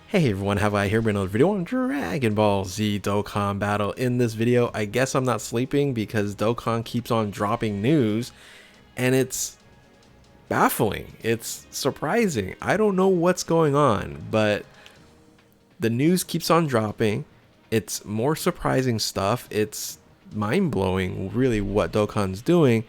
Hey everyone, have I here been another video on Dragon Ball Z Dokkan Battle. In this video, I guess I'm not sleeping because Dokkan keeps on dropping news and it's baffling. It's surprising. I don't know what's going on, but the news keeps on dropping. It's more surprising stuff. It's mind-blowing really what Dokkan's doing,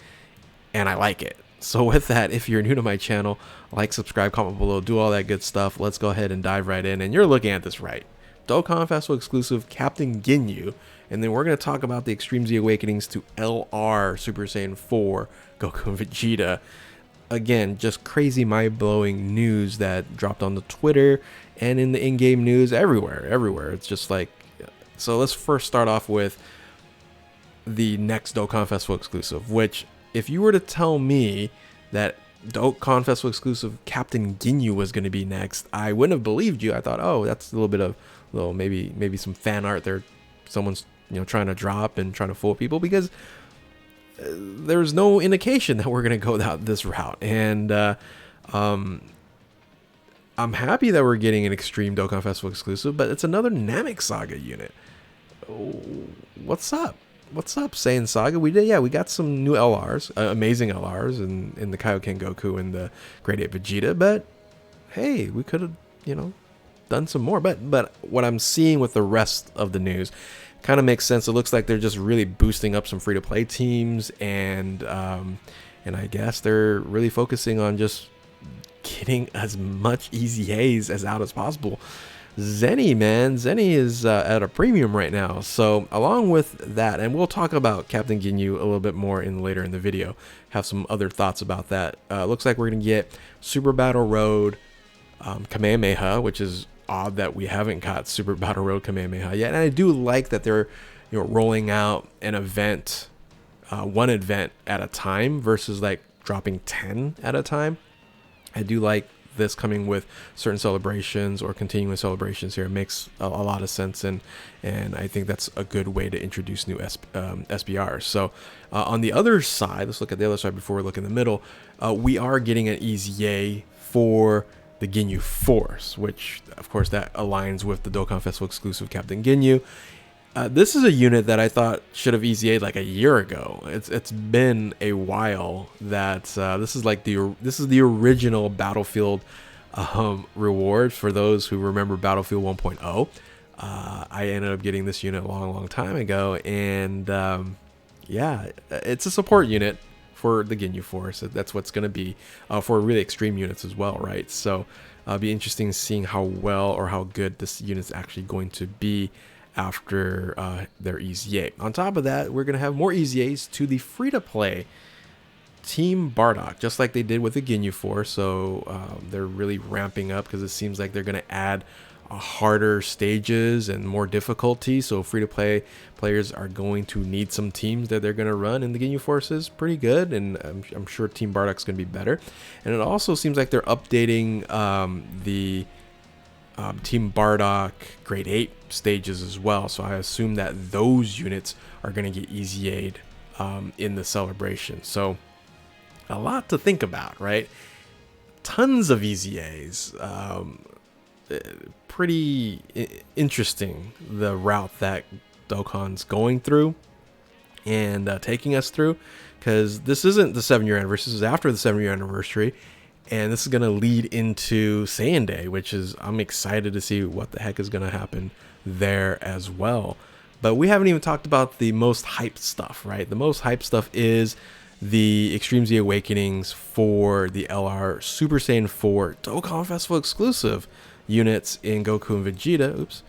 and I like it. So with that, if you're new to my channel, like, subscribe, comment below, do all that good stuff. Let's go ahead and dive right in. And you're looking at this right. Dokkan Festival exclusive Captain Ginyu. And then we're going to talk about the Extreme Z Awakenings to LR Super Saiyan 4 Goku and Vegeta. Again, just crazy mind-blowing news that dropped on the Twitter and in the in-game news everywhere. It's just like, so let's first start off with the next Dokkan Festival exclusive, which if you were to tell me that Dokkan Festival exclusive Captain Ginyu was going to be next, I wouldn't have believed you. I thought, oh, that's a little bit of maybe some fan art there, someone's trying to drop and trying to fool people, because there's no indication that we're going to go this route. And I'm happy that we're getting an Extreme Dokkan Festival exclusive, but it's another Namek Saga unit. What's up? What's up, Saiyan Saga? We got some new LRs, amazing LRs in the Kaio-Ken Goku and the Grade 8 Vegeta, but hey, we could have, done some more. But what I'm seeing with the rest of the news kind of makes sense. It looks like they're just really boosting up some free-to-play teams, and I guess they're really focusing on just getting as much EZAs as out as possible. Zenny is at a premium right now. So along with that, and we'll talk about Captain Ginyu a little bit more later in the video, have some other thoughts about that. Looks like we're gonna get Super Battle Road Kamehameha, which is odd that we haven't got Super Battle Road Kamehameha yet. And I do like that they're rolling out an event, one event at a time versus like dropping 10 at a time. I do like this coming with certain celebrations or continuous celebrations here. It makes a lot of sense, and I think that's a good way to introduce new SBRs. So on the other side, let's look at the other side before we look in the middle. We are getting an EZA for the GINYU Force, which of course that aligns with the Dokkan Festival exclusive Captain Ginyu. This is a unit that I thought should have EZA'd like a year ago. It's been a while that this is the original Battlefield reward for those who remember Battlefield 1.0. I ended up getting this unit a long time ago, and yeah, it's a support unit for the Ginyu Force. That's what's going to be for really extreme units as well, right? So it'll be interesting seeing how well or how good this unit's actually going to be after their EZA. On top of that, we're going to have more EZAs to the free-to-play Team Bardock, just like they did with the Ginyu Force. So they're really ramping up because it seems like they're going to add harder stages and more difficulty. So free-to-play players are going to need some teams that they're going to run, and the Ginyu Force is pretty good, and I'm sure Team Bardock's going to be better. And it also seems like they're updating the Team Bardock Grade 8 stages as well. So I assume that those units are going to get EZA'd in the celebration. So a lot to think about, right? Tons of EZAs. Pretty interesting, the route that Dokkan's going through and taking us through, because this isn't the 7-year anniversary. This is after the 7-year anniversary. And this is going to lead into Saiyan Day, which is, I'm excited to see what the heck is going to happen there as well. But we haven't even talked about the most hyped stuff, right? The most hyped stuff is the Extreme Z Awakenings for the LR Super Saiyan 4 Dokkan Festival exclusive units in Goku and Vegeta. Oops.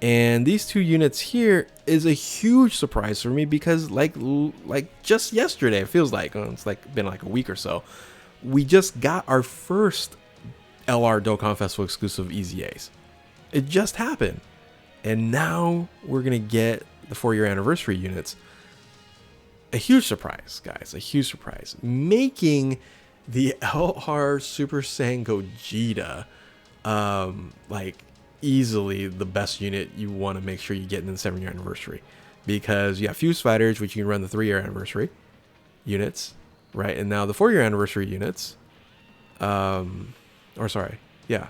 And these two units here is a huge surprise for me, because like just yesterday, it feels like, it's like been like a week or so, we just got our first LR Dokkan Festival exclusive EZAs. It just happened. And now we're going to get the 4-year anniversary units. A huge surprise, guys. A huge surprise. Making the LR Super Saiyan Gogeta like easily the best unit you want to make sure you get in the 7-year anniversary. Because you have Fuse Fighters, which you can run the 3-year anniversary units. Right, and now the 4-year anniversary units, or sorry, yeah,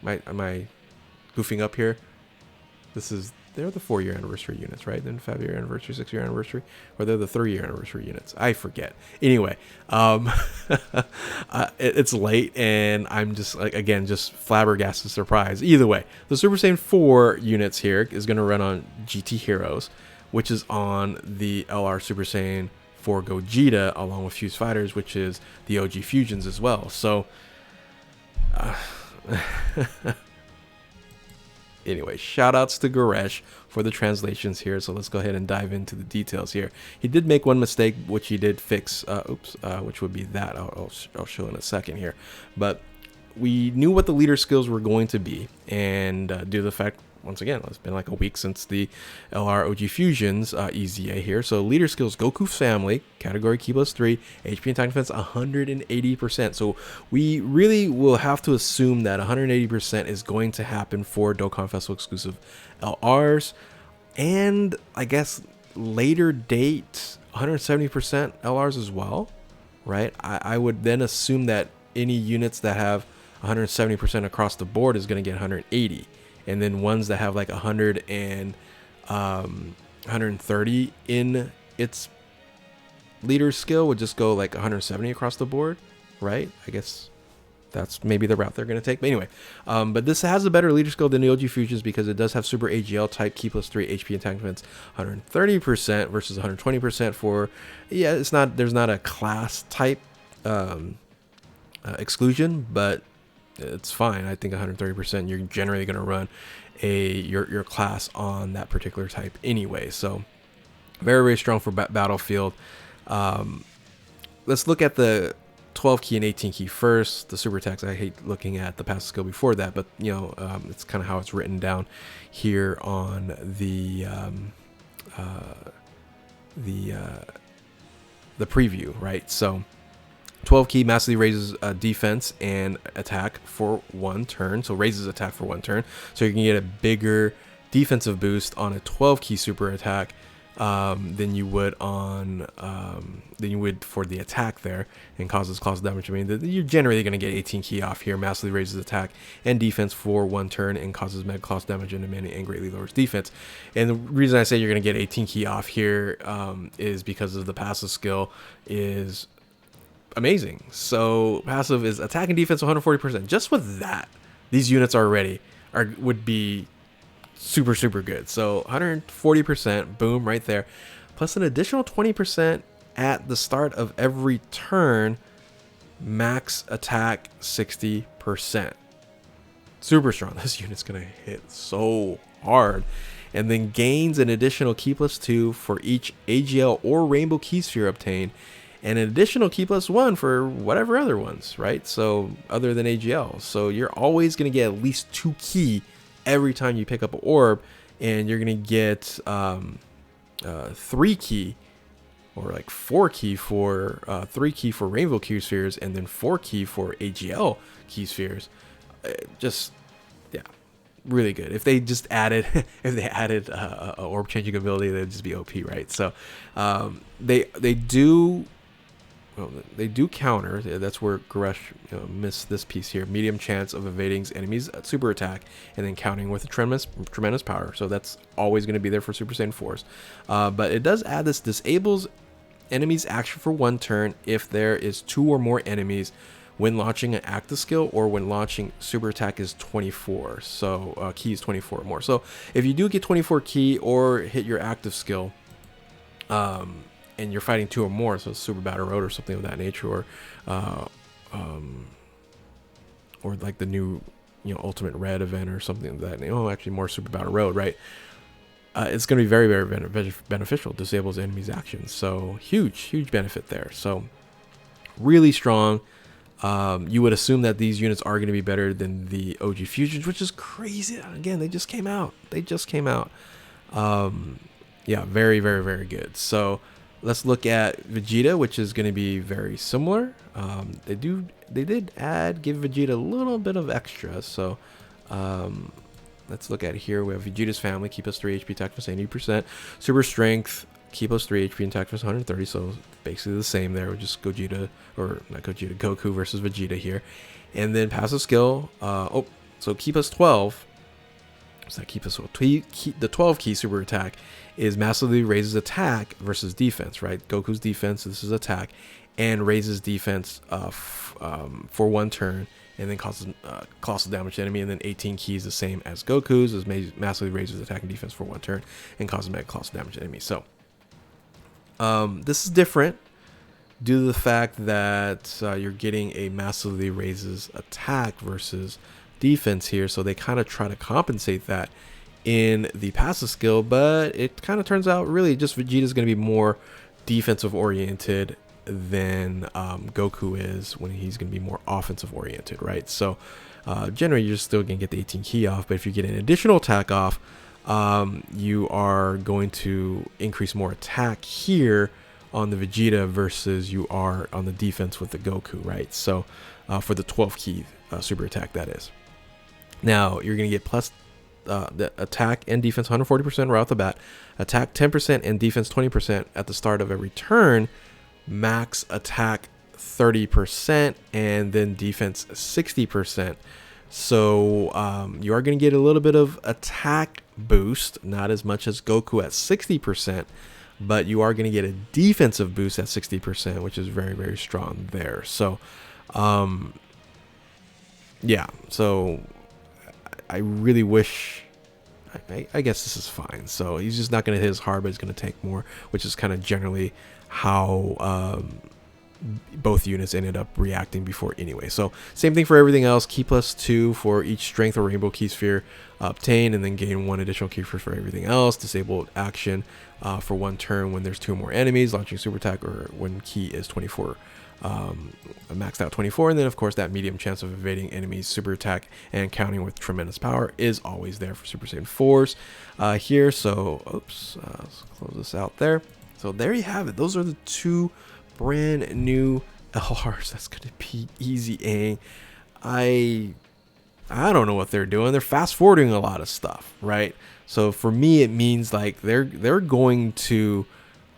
am I goofing up here. They're the 4-year anniversary units, right? Then 5-year anniversary, 6-year anniversary, or they're the 3-year anniversary units. I forget. Anyway, it's late, and I'm just like, again, just flabbergasted surprise. Either way, the Super Saiyan 4 units here is going to run on GT Heroes, which is on the LR Super Saiyan 4 Gogeta, along with Fuse Fighters, which is the OG Fusions as well. So, anyway, shout outs to Goresh for the translations here. So let's go ahead and dive into the details here. He did make one mistake, which he did fix. Which would be that. I'll show in a second here. But we knew what the leader skills were going to be, and due to the fact, once again, it's been like a week since the LR OG Fusions EZA here. So leader skills, Goku's family, category Ki plus 3, HP and attack defense 180%. So we really will have to assume that 180% is going to happen for Dokkan Festival exclusive LRs. And I guess later date 170% LRs as well, right? I would then assume that any units that have 170% across the board is going to get 180. And then ones that have like 100 and 130 in its leader skill would just go like 170 across the board, right? I guess that's maybe the route they're going to take. But anyway, but this has a better leader skill than the OG Fusions because it does have Super AGL type Ki plus 3 HP and attack defense 130% versus 120% for, yeah, there's not a class type exclusion, but it's fine. I think 130%, you're generally going to run your class on that particular type anyway. So very, very strong for Battlefield. Let's look at the 12 key and 18 key first. The super attacks, I hate looking at the passive skill before that, but you know, it's kind of how it's written down here on the preview, right? So 12 key massively raises defense and attack for 1 turn. So raises attack for 1 turn. So you can get a bigger defensive boost on a 12 key super attack than you would for the attack there, and causes damage. I mean, you're generally going to get 18 key off here. Massively raises attack and defense for 1 turn and causes mega cost damage in a minute and greatly lowers defense. And the reason I say you're going to get 18 key off here is because of the passive skill is amazing. So passive is attack and defense 140%. Just with that, these units would be super, super good. So 140%, boom, right there, plus an additional 20% at the start of every turn, max attack 60%. Super strong. This unit's gonna hit so hard. And then gains an additional Ki plus 2 for each AGL or Rainbow Ki Sphere obtained, and an additional Ki plus 1 for whatever other ones, right? So other than AGL. So you're always going to get at least 2 Ki every time you pick up an orb, and you're going to get 3 Ki or like 4 Ki for 3 Ki for Rainbow Ki Spheres, and then 4 Ki for AGL Ki Spheres. Just, yeah, really good. If they just added a orb changing ability, they'd just be OP, right? So they do counter. That's where Goresh missed this piece here. Medium chance of evading enemies at super attack and then countering with a tremendous power. So that's always going to be there for Super Saiyan 4s. But it does add this: disables enemies action for 1 turn if there is 2 or more enemies when launching an active skill, or when launching super attack is 24. So Ki is 24 or more. So if you do get 24 Ki or hit your active skill, and you're fighting 2 or more, so Super Battle Road or something of that nature, or like the new, Ultimate Red event or something like that. Actually more Super Battle Road, right? It's going to be very, very beneficial. Disables enemies' actions, so huge benefit there. So really strong. You would assume that these units are going to be better than the OG Fusions, which is crazy. Again, they just came out. Yeah, very, very, very good. So let's look at Vegeta, which is going to be very similar. They did give Vegeta a little bit of extra. So let's look at here. We have Vegeta's family, Ki plus 3 HP, attack plus 80%. Super strength, Ki plus 3 HP, and attack plus 130. So basically the same there. We just Goku versus Vegeta here. And then passive skill. So Ki plus 12. So that keeps us with the 12 key super attack is massively raises attack versus defense, right? Goku's defense, this is attack, and raises defense for 1 turn, and then causes colossal damage to enemy. And then 18 keys the same as Goku's, is massively raises attack and defense for 1 turn and causes mega colossal damage to enemy. So this is different due to the fact that you're getting a massively raises attack versus defense here, so they kind of try to compensate that in the passive skill, but it kind of turns out really just Vegeta's going to be more defensive oriented than Goku is, when he's going to be more offensive oriented, right? So generally you're still going to get the 18 key off, but if you get an additional attack off, you are going to increase more attack here on the Vegeta versus you are on the defense with the Goku, right? So for the 12 key super attack, that is. Now you're going to get plus the attack and defense 140% right off the bat, attack 10% and defense 20% at the start of every turn, max attack 30%, and then defense 60%. So you are going to get a little bit of attack boost, not as much as Goku at 60%, but you are going to get a defensive boost at 60%, which is very, very strong there. So yeah, so I really wish, I guess this is fine. So he's just not going to hit as hard, but he's going to take more, which is kind of generally how both units ended up reacting before anyway. So same thing for everything else. Key +2 for each strength or rainbow key sphere obtained, and then gain 1 additional key for everything else. Disabled action for 1 turn when there's 2 or more enemies, launching super attack, or when key is 24. Maxed out 24, and then of course that medium chance of evading enemies super attack and counting with tremendous power is always there for Super Saiyan 4s here. So oops, let's close this out there. So there you have it. Those are the 2 brand new LRs. That's gonna be easy. I don't know what they're doing. They're fast forwarding a lot of stuff, right? So for me, it means like they're going to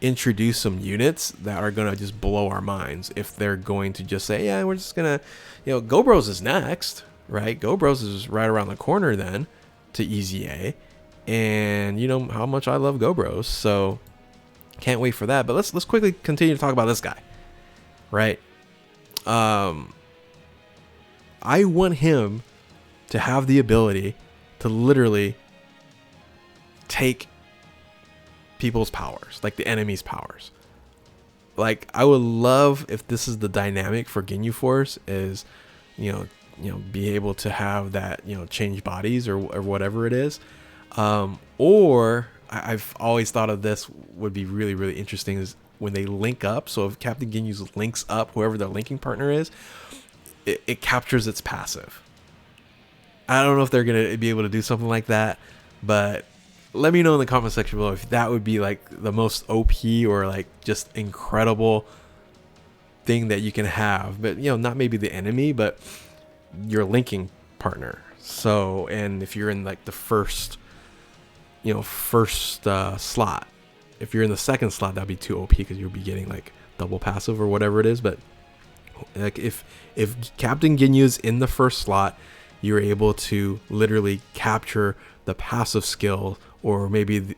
introduce some units that are gonna just blow our minds. If they're going to just say, yeah, we're just gonna, Gobros is next, right? Gobros is right around the corner then to EZA, and you know how much I love Gobros, so can't wait for that. But let's quickly continue to talk about this guy, right? I want him to have the ability to literally take people's powers, like the enemy's powers. Like, I would love if this is the dynamic for Ginyu Force, is be able to have that, change bodies or whatever it is. Or I've always thought of this would be really, really interesting, is when they link up. So if Captain Ginyu links up whoever their linking partner is, it captures its passive. I don't know if they're gonna be able to do something like that, but let me know in the comment section below if that would be like the most OP or like just incredible thing that you can have. But not maybe the enemy, but your linking partner. So, and if you're in like the first slot, if you're in the second slot, that'd be too OP because you'll be getting like double passive or whatever it is. But like if Captain Ginyu's in the first slot, you're able to literally capture the passive skill, or maybe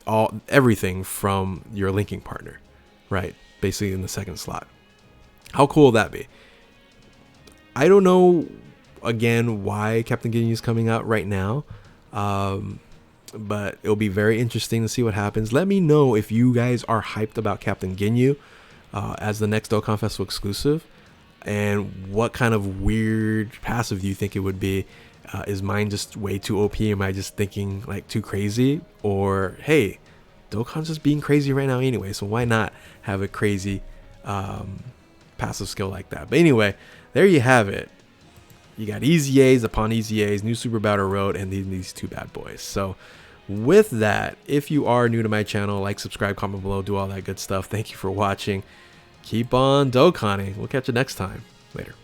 everything from your linking partner, right? Basically in the second slot. How cool will that be? I don't know, again, why Captain Ginyu is coming out right now, but it'll be very interesting to see what happens. Let me know if you guys are hyped about Captain Ginyu as the next Dokkan Festival exclusive, and what kind of weird passive do you think it would be. Is mine just way too OP? Am I just thinking like too crazy? Or hey, Dokkan's just being crazy right now anyway, so why not have a crazy passive skill like that? But anyway, there you have it. You got EZAs upon EZAs, new Super Battle Road, and these 2 bad boys. So with that, if you are new to my channel, like, subscribe, comment below, do all that good stuff. Thank you for watching. Keep on Dokkaning. We'll catch you next time. Later.